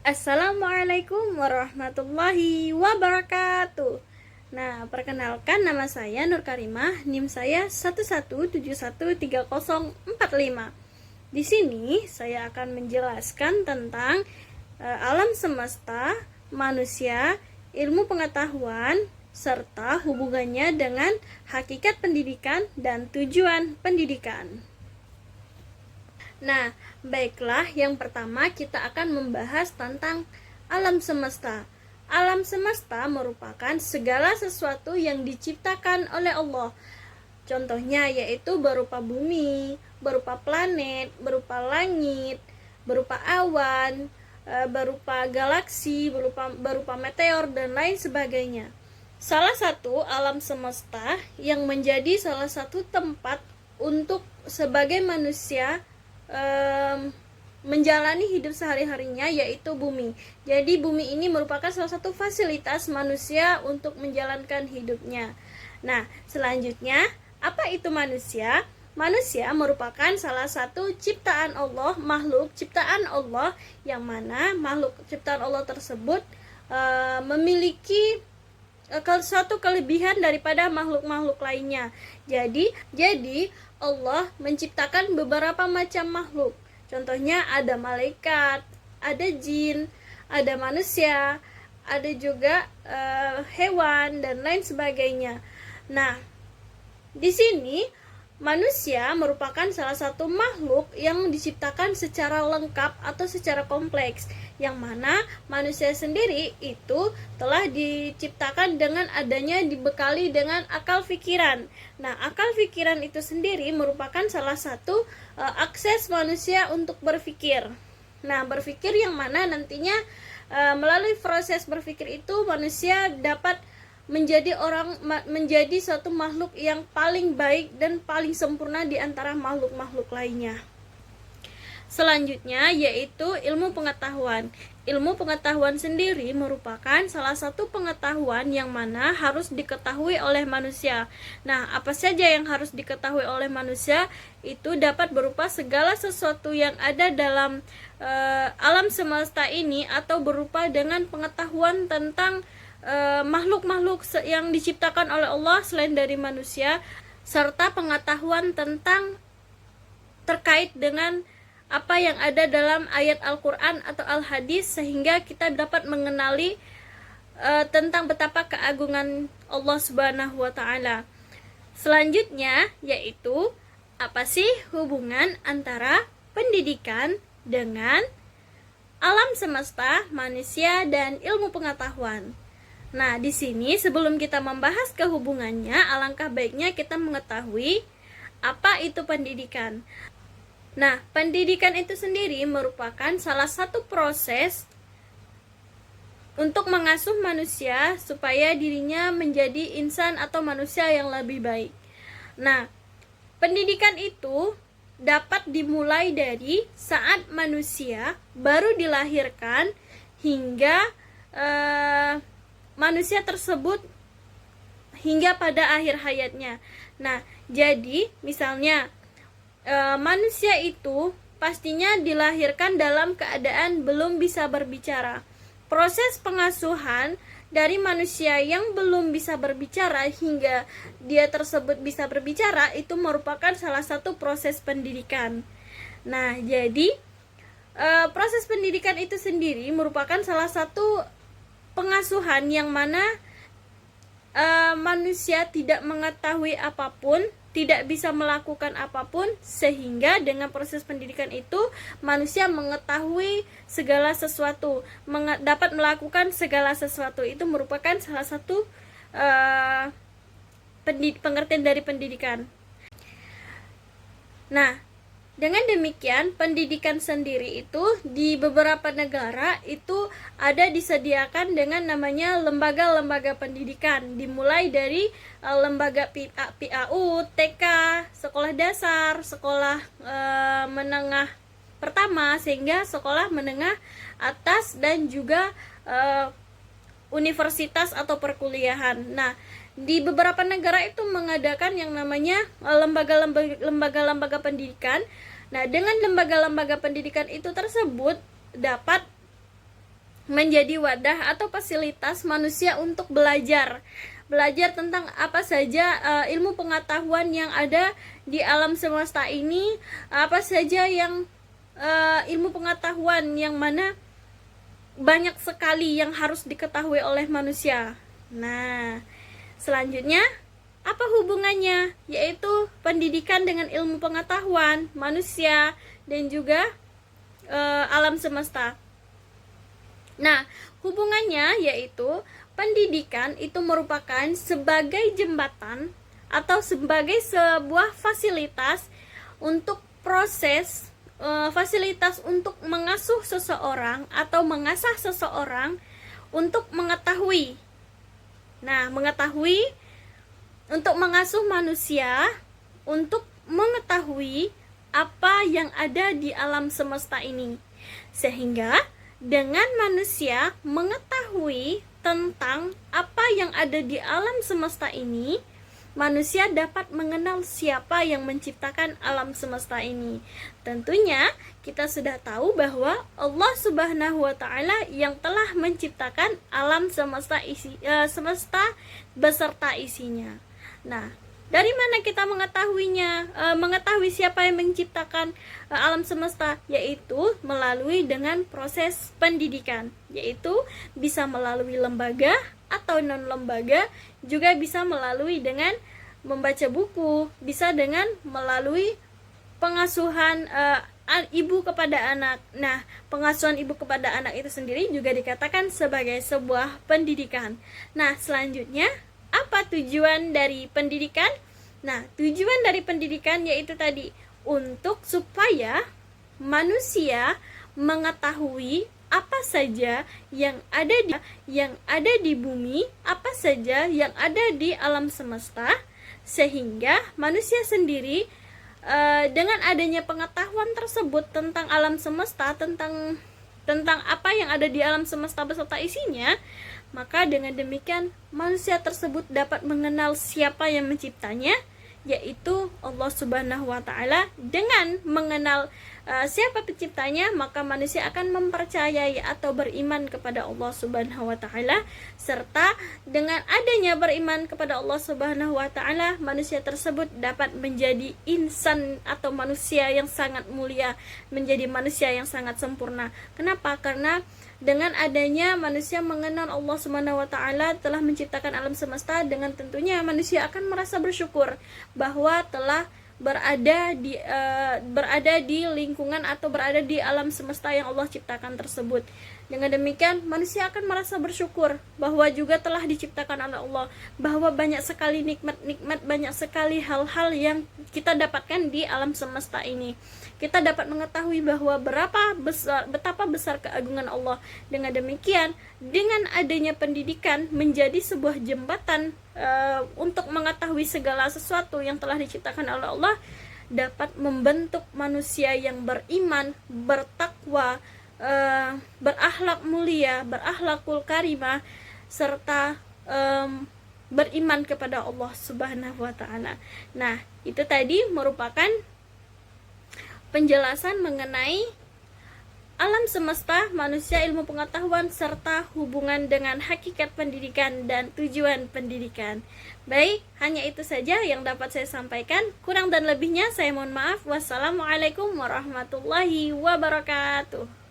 Assalamualaikum warahmatullahi wabarakatuh. Nah, perkenalkan nama saya Nur Karimah, NIM saya 1171313045. Di sini saya akan menjelaskan tentang alam semesta, manusia, ilmu pengetahuan, serta hubungannya dengan hakikat pendidikan dan tujuan pendidikan. Nah, baiklah, yang pertama kita akan membahas tentang alam semesta. Alam semesta merupakan segala sesuatu yang diciptakan oleh Allah. Contohnya yaitu berupa bumi, berupa planet, berupa langit, berupa awan, berupa galaksi, berupa meteor dan lain sebagainya. Salah satu alam semesta yang menjadi salah satu tempat untuk sebagai manusia menjalani hidup sehari-harinya yaitu bumi. Jadi bumi ini merupakan salah satu fasilitas manusia untuk menjalankan hidupnya. Nah, selanjutnya, apa itu manusia? Manusia merupakan salah satu ciptaan Allah, makhluk ciptaan Allah, yang mana makhluk ciptaan Allah tersebut memiliki suatu kelebihan daripada makhluk-makhluk lainnya. Jadi Allah menciptakan beberapa macam makhluk. Contohnya ada malaikat, ada jin, ada manusia, ada juga hewan dan lain sebagainya. Nah, di sini manusia merupakan salah satu makhluk yang diciptakan secara lengkap atau secara kompleks, yang mana manusia sendiri itu telah diciptakan dengan adanya dibekali dengan akal pikiran. Nah, akal pikiran itu sendiri merupakan salah satu akses manusia untuk berpikir. Nah, berpikir yang mana nantinya melalui proses berpikir itu manusia dapat menjadi suatu makhluk yang paling baik dan paling sempurna di antara makhluk-makhluk lainnya. Selanjutnya yaitu ilmu pengetahuan. Ilmu pengetahuan sendiri merupakan salah satu pengetahuan yang mana harus diketahui oleh manusia. Nah, apa saja yang harus diketahui oleh manusia? Itu dapat berupa segala sesuatu yang ada dalam alam semesta ini, atau berupa dengan pengetahuan tentang makhluk-makhluk yang diciptakan oleh Allah selain dari manusia, serta pengetahuan tentang terkait dengan apa yang ada dalam ayat Al-Quran atau Al-Hadis, sehingga kita dapat mengenali tentang betapa keagungan Allah Subhanahu wa Ta'ala. Selanjutnya yaitu apa sih hubungan antara pendidikan dengan alam semesta, manusia, dan ilmu pengetahuan. Nah, di sini sebelum kita membahas kehubungannya, alangkah baiknya kita mengetahui apa itu pendidikan. Nah, pendidikan itu sendiri merupakan salah satu proses untuk mengasuh manusia supaya dirinya menjadi insan atau manusia yang lebih baik. Nah, pendidikan itu dapat dimulai dari saat manusia baru dilahirkan hingga manusia tersebut hingga pada akhir hayatnya. Nah, jadi misalnya manusia itu pastinya dilahirkan dalam keadaan belum bisa berbicara. Proses pengasuhan dari manusia yang belum bisa berbicara hingga dia tersebut bisa berbicara itu merupakan salah satu proses pendidikan. Nah, jadi proses pendidikan itu sendiri merupakan salah satu pengasuhan yang mana manusia tidak mengetahui apapun, tidak bisa melakukan apapun, sehingga dengan proses pendidikan itu manusia mengetahui segala sesuatu, dapat melakukan segala sesuatu. Itu merupakan salah satu pengertian dari pendidikan. Nah, dengan demikian, pendidikan sendiri itu di beberapa negara itu ada disediakan dengan namanya lembaga-lembaga pendidikan, dimulai dari lembaga PAUD, TK, sekolah dasar, sekolah menengah pertama, sehingga sekolah menengah atas, dan juga universitas atau perkuliahan. Nah, di beberapa negara itu mengadakan yang namanya lembaga-lembaga pendidikan. Nah, dengan lembaga-lembaga pendidikan itu tersebut dapat menjadi wadah atau fasilitas manusia untuk belajar tentang apa saja ilmu pengetahuan yang ada di alam semesta ini, apa saja yang ilmu pengetahuan yang mana banyak sekali yang harus diketahui oleh manusia. Nah, selanjutnya apa hubungannya? Yaitu pendidikan dengan ilmu pengetahuan manusia dan juga alam semesta. Nah, hubungannya yaitu pendidikan itu merupakan sebagai jembatan atau sebagai sebuah fasilitas untuk proses fasilitas untuk mengasuh seseorang atau mengasah seseorang untuk mengetahui. Nah, mengetahui untuk mengasuh manusia untuk mengetahui apa yang ada di alam semesta ini. Sehingga dengan manusia mengetahui tentang apa yang ada di alam semesta ini, manusia dapat mengenal siapa yang menciptakan alam semesta ini. Tentunya kita sudah tahu bahwa Allah Subhanahu wa taala yang telah menciptakan alam semesta semesta beserta isinya. Nah, dari mana kita mengetahuinya? Mengetahui siapa yang menciptakan alam semesta, yaitu melalui dengan proses pendidikan, yaitu bisa melalui lembaga atau non lembaga, juga bisa melalui dengan membaca buku, bisa dengan melalui pengasuhan ibu kepada anak. Nah, pengasuhan ibu kepada anak itu sendiri juga dikatakan sebagai sebuah pendidikan. Nah, selanjutnya apa tujuan dari pendidikan? Nah, tujuan dari pendidikan yaitu tadi untuk supaya manusia mengetahui apa saja yang ada di bumi, apa saja yang ada di alam semesta, sehingga manusia sendiri dengan adanya pengetahuan tersebut tentang alam semesta, tentang apa yang ada di alam semesta beserta isinya, maka dengan demikian manusia tersebut dapat mengenal siapa yang menciptanya, yaitu Allah Subhanahu wa taala. Dengan mengenal siapa penciptanya, maka manusia akan mempercayai atau beriman kepada Allah Subhanahu wa taala, serta dengan adanya beriman kepada Allah Subhanahu wa taala, manusia tersebut dapat menjadi insan atau manusia yang sangat mulia, menjadi manusia yang sangat sempurna. Kenapa? Karena dengan adanya manusia mengenal Allah Subhanahu wa taala telah menciptakan alam semesta, dengan tentunya manusia akan merasa bersyukur bahwa telah berada di lingkungan atau berada di alam semesta yang Allah ciptakan tersebut. Dengan demikian manusia akan merasa bersyukur bahwa juga telah diciptakan oleh Allah, bahwa banyak sekali nikmat-nikmat, banyak sekali hal-hal yang kita dapatkan di alam semesta ini. Kita dapat mengetahui bahwa betapa besar keagungan Allah. Dengan demikian, dengan adanya pendidikan menjadi sebuah jembatan untuk mengetahui segala sesuatu yang telah diciptakan oleh Allah, dapat membentuk manusia yang beriman, bertakwa, berakhlak mulia, berakhlakul karimah, serta beriman kepada Allah Subhanahu wa taala. Nah, itu tadi merupakan penjelasan mengenai alam semesta, manusia, ilmu pengetahuan, serta hubungan dengan hakikat pendidikan dan tujuan pendidikan. Baik, hanya itu saja yang dapat saya sampaikan. Kurang dan lebihnya saya mohon maaf. Wassalamualaikum warahmatullahi wabarakatuh.